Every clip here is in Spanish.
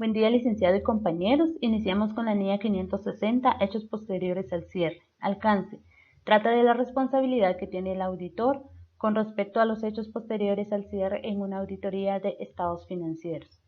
Buen día, licenciado y compañeros. Iniciamos con la NIA 560, hechos posteriores al cierre. Alcance. Trata de la responsabilidad que tiene el auditor con respecto a los hechos posteriores al cierre en una auditoría de estados financieros.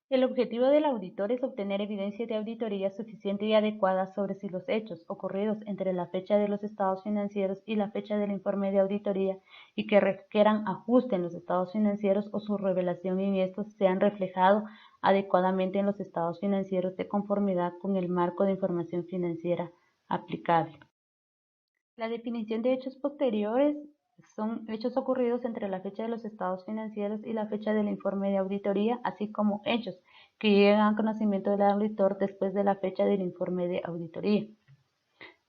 El objetivo del auditor es obtener evidencia de auditoría suficiente y adecuada sobre si los hechos ocurridos entre la fecha de los estados financieros y la fecha del informe de auditoría y que requieran ajuste en los estados financieros o su revelación en estos se han reflejado adecuadamente en los estados financieros de conformidad con el marco de información financiera aplicable. La definición de hechos posteriores son hechos ocurridos entre la fecha de los estados financieros y la fecha del informe de auditoría, así como hechos que llegan a conocimiento del auditor después de la fecha del informe de auditoría.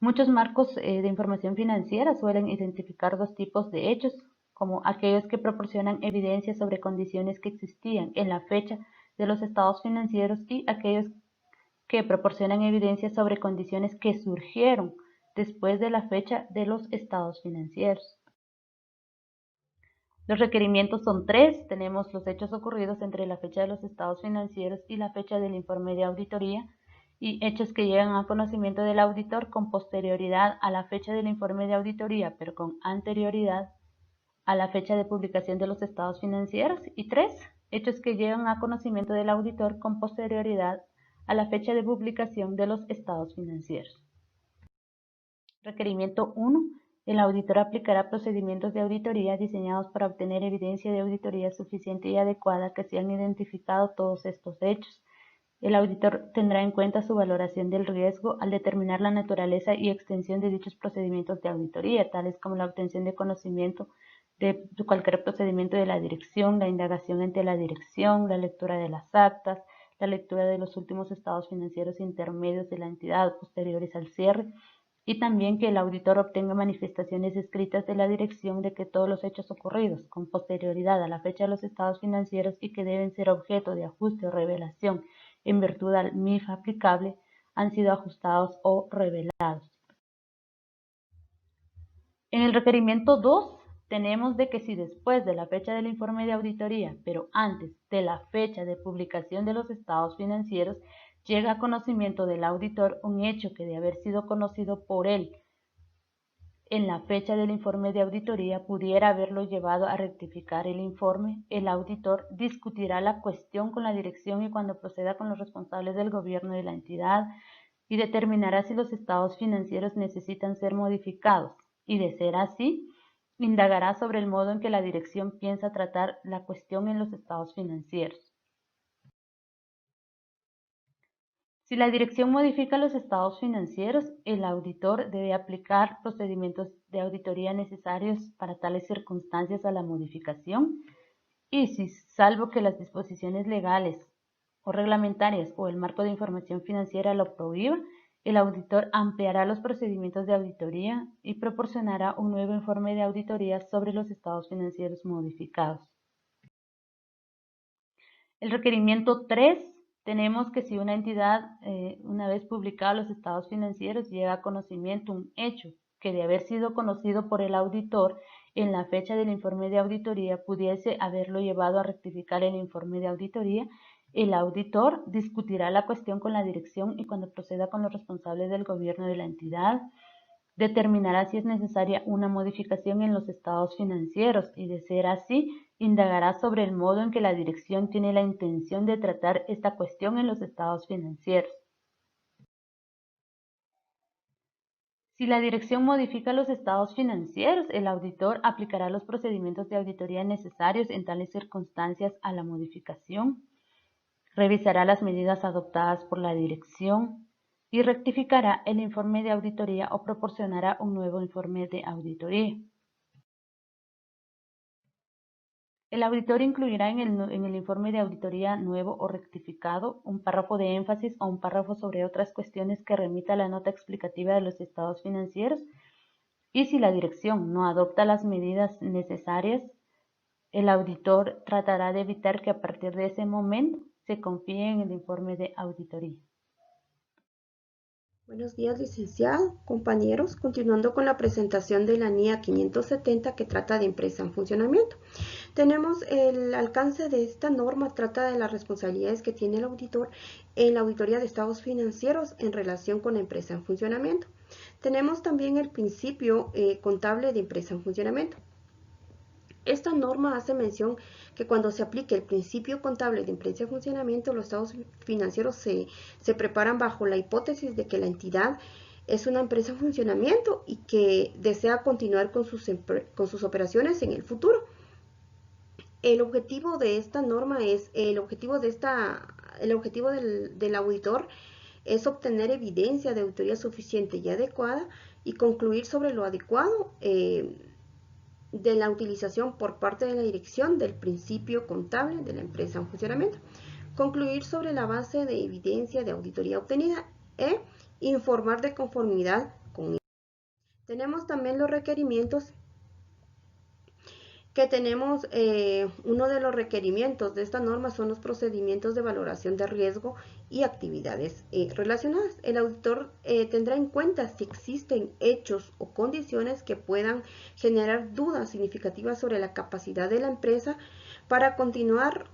Muchos marcos de información financiera suelen identificar dos tipos de hechos, como aquellos que proporcionan evidencia sobre condiciones que existían en la fecha de los estados financieros y aquellos que proporcionan evidencia sobre condiciones que surgieron después de la fecha de los estados financieros. Los requerimientos son tres. Tenemos los hechos ocurridos entre la fecha de los estados financieros y la fecha del informe de auditoría y hechos que llegan a conocimiento del auditor con posterioridad a la fecha del informe de auditoría, pero con anterioridad a la fecha de publicación de los estados financieros. Y tres, hechos que llegan a conocimiento del auditor con posterioridad a la fecha de publicación de los estados financieros. Requerimiento 1. El auditor aplicará procedimientos de auditoría diseñados para obtener evidencia de auditoría suficiente y adecuada que se han identificado todos estos hechos. El auditor tendrá en cuenta su valoración del riesgo al determinar la naturaleza y extensión de dichos procedimientos de auditoría, tales como la obtención de conocimiento de cualquier procedimiento de la dirección, la indagación ante la dirección, la lectura de las actas, la lectura de los últimos estados financieros intermedios de la entidad posteriores al cierre, y también que el auditor obtenga manifestaciones escritas de la dirección de que todos los hechos ocurridos con posterioridad a la fecha de los estados financieros y que deben ser objeto de ajuste o revelación en virtud al MIF aplicable han sido ajustados o revelados. En el requerimiento 2 tenemos de que si después de la fecha del informe de auditoría, pero antes de la fecha de publicación de los estados financieros, llega a conocimiento del auditor un hecho que de haber sido conocido por él en la fecha del informe de auditoría pudiera haberlo llevado a rectificar el informe, el auditor discutirá la cuestión con la dirección y cuando proceda con los responsables del gobierno de la entidad y determinará si los estados financieros necesitan ser modificados y, de ser así, indagará sobre el modo en que la dirección piensa tratar la cuestión en los estados financieros. Si la dirección modifica los estados financieros, el auditor debe aplicar procedimientos de auditoría necesarios para tales circunstancias a la modificación y si, salvo que las disposiciones legales o reglamentarias o el marco de información financiera lo prohíba, el auditor ampliará los procedimientos de auditoría y proporcionará un nuevo informe de auditoría sobre los estados financieros modificados. El requerimiento 3, tenemos que si una entidad, una vez publicados los estados financieros, llega a conocimiento un hecho que de haber sido conocido por el auditor en la fecha del informe de auditoría pudiese haberlo llevado a rectificar el informe de auditoría, el auditor discutirá la cuestión con la dirección y cuando proceda con los responsables del gobierno de la entidad, determinará si es necesaria una modificación en los estados financieros y, de ser así, indagará sobre el modo en que la dirección tiene la intención de tratar esta cuestión en los estados financieros. Si la dirección modifica los estados financieros, el auditor aplicará los procedimientos de auditoría necesarios en tales circunstancias a la modificación, revisará las medidas adoptadas por la dirección y rectificará el informe de auditoría o proporcionará un nuevo informe de auditoría. El auditor incluirá en el informe de auditoría nuevo o rectificado un párrafo de énfasis o un párrafo sobre otras cuestiones que remita a la nota explicativa de los estados financieros y si la dirección no adopta las medidas necesarias, el auditor tratará de evitar que a partir de ese momento se confíe en el informe de auditoría. Buenos días, licenciado, compañeros. Continuando con la presentación de la NIA 570 que trata de empresa en funcionamiento. Tenemos el alcance de esta norma, trata de las responsabilidades que tiene el auditor en la auditoría de estados financieros en relación con la empresa en funcionamiento. Tenemos también el principio contable de empresa en funcionamiento. Esta norma hace mención que cuando se aplique el principio contable de empresa en funcionamiento, los estados financieros se preparan bajo la hipótesis de que la entidad es una empresa en funcionamiento y que desea continuar con sus operaciones en el futuro. El objetivo de esta norma es, el objetivo del auditor es obtener evidencia de auditoría suficiente y adecuada y concluir sobre lo adecuado de la utilización por parte de la dirección del principio contable de la empresa en funcionamiento. Concluir sobre la base de evidencia de auditoría obtenida e informar de conformidad con ella. Tenemos también los requerimientos que tenemos. Uno de los requerimientos de esta norma son los procedimientos de valoración de riesgo y actividades relacionadas. El auditor tendrá en cuenta si existen hechos o condiciones que puedan generar dudas significativas sobre la capacidad de la empresa para continuar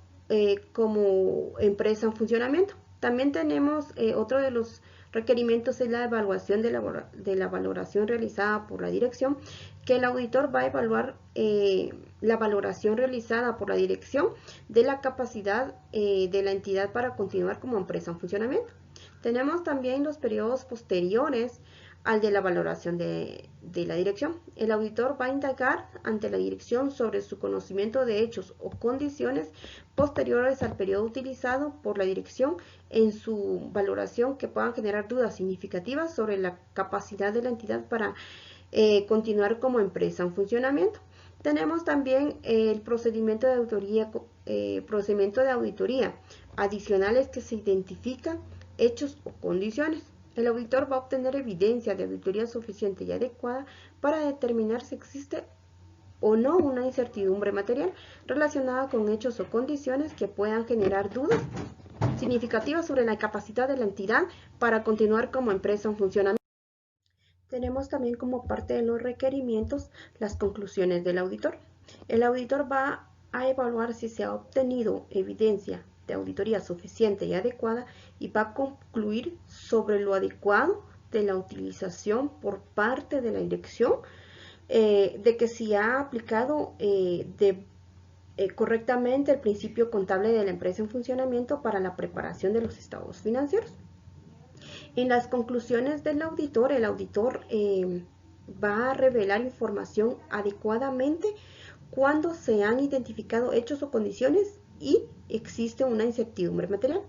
como empresa en funcionamiento. También tenemos otro de los requerimientos es la evaluación de la valoración realizada por la dirección, que el auditor va a evaluar la valoración realizada por la dirección de la capacidad de la entidad para continuar como empresa en funcionamiento. Tenemos también los periodos posteriores al de la valoración de la dirección. El auditor va a indagar ante la dirección sobre su conocimiento de hechos o condiciones posteriores al periodo utilizado por la dirección en su valoración que puedan generar dudas significativas sobre la capacidad de la entidad para continuar como empresa en funcionamiento. Tenemos también el procedimiento de auditoría adicionales que se identifican hechos o condiciones. El auditor va a obtener evidencia de auditoría suficiente y adecuada para determinar si existe o no una incertidumbre material relacionada con hechos o condiciones que puedan generar dudas significativas sobre la capacidad de la entidad para continuar como empresa en funcionamiento. Tenemos también como parte de los requerimientos las conclusiones del auditor. El auditor va a evaluar si se ha obtenido evidencia de auditoría suficiente y adecuada y va a concluir sobre lo adecuado de la utilización por parte de la dirección de que si ha aplicado correctamente el principio contable de la empresa en funcionamiento para la preparación de los estados financieros. En las conclusiones del auditor, el auditor va a revelar información adecuadamente cuando se han identificado hechos o condiciones y existe una incertidumbre material.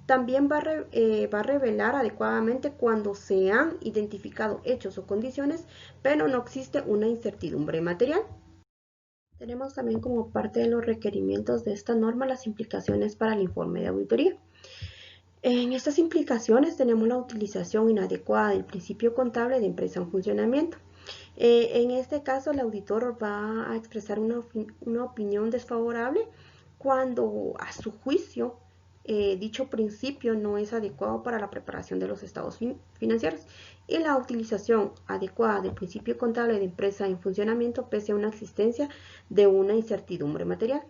También va a revelar adecuadamente cuando se han identificado hechos o condiciones, pero no existe una incertidumbre material. Tenemos también como parte de los requerimientos de esta norma las implicaciones para el informe de auditoría. En estas implicaciones tenemos la utilización inadecuada del principio contable de empresa en funcionamiento. En este caso, el auditor va a expresar una opinión desfavorable cuando a su juicio dicho principio no es adecuado para la preparación de los estados financieros y la utilización adecuada del principio contable de empresa en funcionamiento pese a una existencia de una incertidumbre material.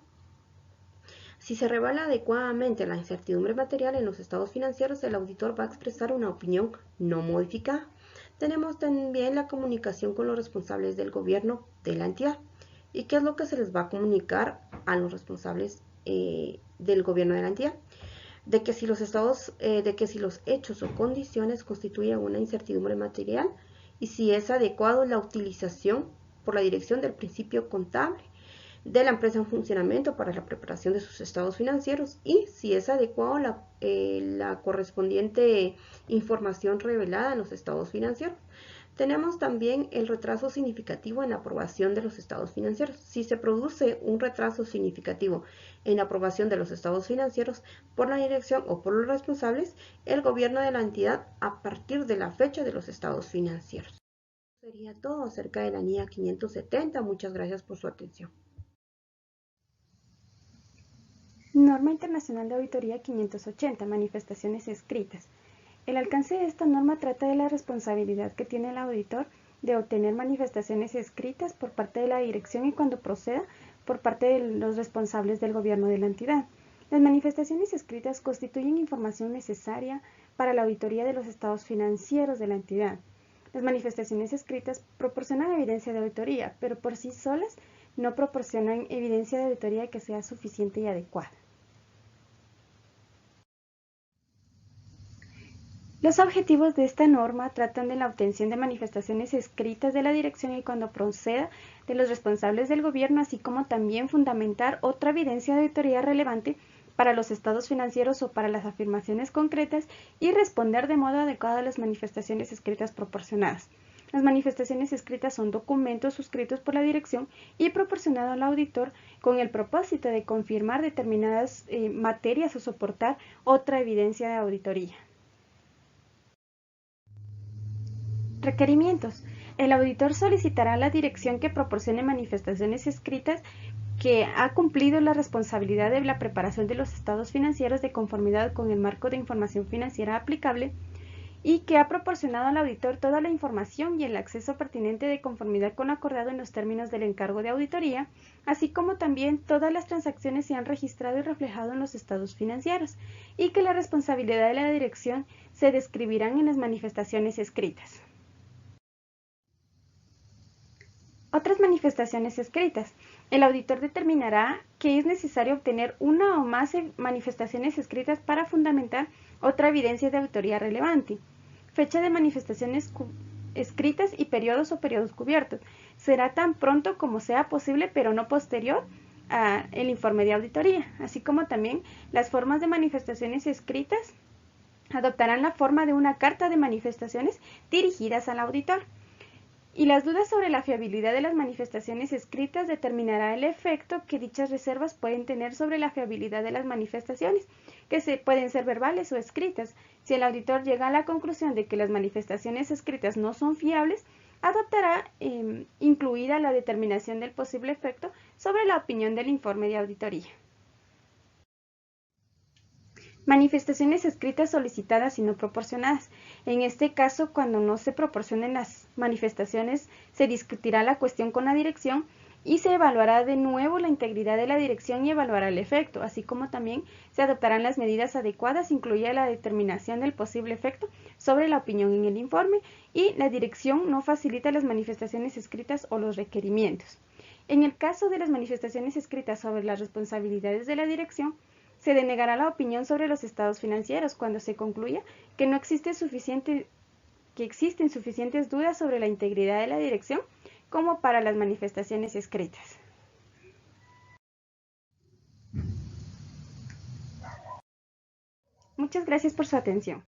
Si se revela adecuadamente la incertidumbre material en los estados financieros, el auditor va a expresar una opinión no modificada. Tenemos también la comunicación con los responsables del gobierno de la entidad. ¿Y qué es lo que se les va a comunicar a los responsables del gobierno de la entidad? De que si los hechos o condiciones constituyen una incertidumbre material y si es adecuado la utilización por la dirección del principio contable de la empresa en funcionamiento para la preparación de sus estados financieros y si es adecuado la correspondiente información revelada en los estados financieros. Tenemos también el retraso significativo en la aprobación de los estados financieros. Si se produce un retraso significativo en la aprobación de los estados financieros por la dirección o por los responsables, el gobierno de la entidad a partir de la fecha de los estados financieros. Eso sería todo acerca de la NIA 570. Muchas gracias por su atención. Norma Internacional de Auditoría 580. Manifestaciones escritas. El alcance de esta norma trata de la responsabilidad que tiene el auditor de obtener manifestaciones escritas por parte de la dirección y cuando proceda por parte de los responsables del gobierno de la entidad. Las manifestaciones escritas constituyen información necesaria para la auditoría de los estados financieros de la entidad. Las manifestaciones escritas proporcionan evidencia de auditoría, pero por sí solas no proporcionan evidencia de auditoría que sea suficiente y adecuada. Los objetivos de esta norma tratan de la obtención de manifestaciones escritas de la dirección y cuando proceda de los responsables del gobierno, así como también fundamentar otra evidencia de auditoría relevante para los estados financieros o para las afirmaciones concretas y responder de modo adecuado a las manifestaciones escritas proporcionadas. Las manifestaciones escritas son documentos suscritos por la dirección y proporcionados al auditor con el propósito de confirmar determinadas materias o soportar otra evidencia de auditoría. Requerimientos. El auditor solicitará a la dirección que proporcione manifestaciones escritas que ha cumplido la responsabilidad de la preparación de los estados financieros de conformidad con el marco de información financiera aplicable y que ha proporcionado al auditor toda la información y el acceso pertinente de conformidad con lo acordado en los términos del encargo de auditoría, así como también todas las transacciones se han registrado y reflejado en los estados financieros, y que la responsabilidad de la dirección se describirán en las manifestaciones escritas. Otras manifestaciones escritas. El auditor determinará que es necesario obtener una o más manifestaciones escritas para fundamentar otra evidencia de auditoría relevante. Fecha de manifestaciones escritas y periodos o periodos cubiertos. Será tan pronto como sea posible, pero no posterior al informe de auditoría, así como también las formas de manifestaciones escritas adoptarán la forma de una carta de manifestaciones dirigidas al auditor. Y las dudas sobre la fiabilidad de las manifestaciones escritas determinará el efecto que dichas reservas pueden tener sobre la fiabilidad de las manifestaciones, que pueden ser verbales o escritas. Si el auditor llega a la conclusión de que las manifestaciones escritas no son fiables, adoptará incluida la determinación del posible efecto sobre la opinión del informe de auditoría. Manifestaciones escritas solicitadas y no proporcionadas. En este caso, cuando no se proporcionen las manifestaciones, se discutirá la cuestión con la dirección y se evaluará de nuevo la integridad de la dirección y evaluará el efecto, así como también se adoptarán las medidas adecuadas, incluida la determinación del posible efecto sobre la opinión en el informe, y la dirección no facilita las manifestaciones escritas o los requerimientos. En el caso de las manifestaciones escritas sobre las responsabilidades de la dirección, se denegará la opinión sobre los estados financieros cuando se concluya que existen suficientes dudas sobre la integridad de la dirección como para las manifestaciones escritas. Muchas gracias por su atención.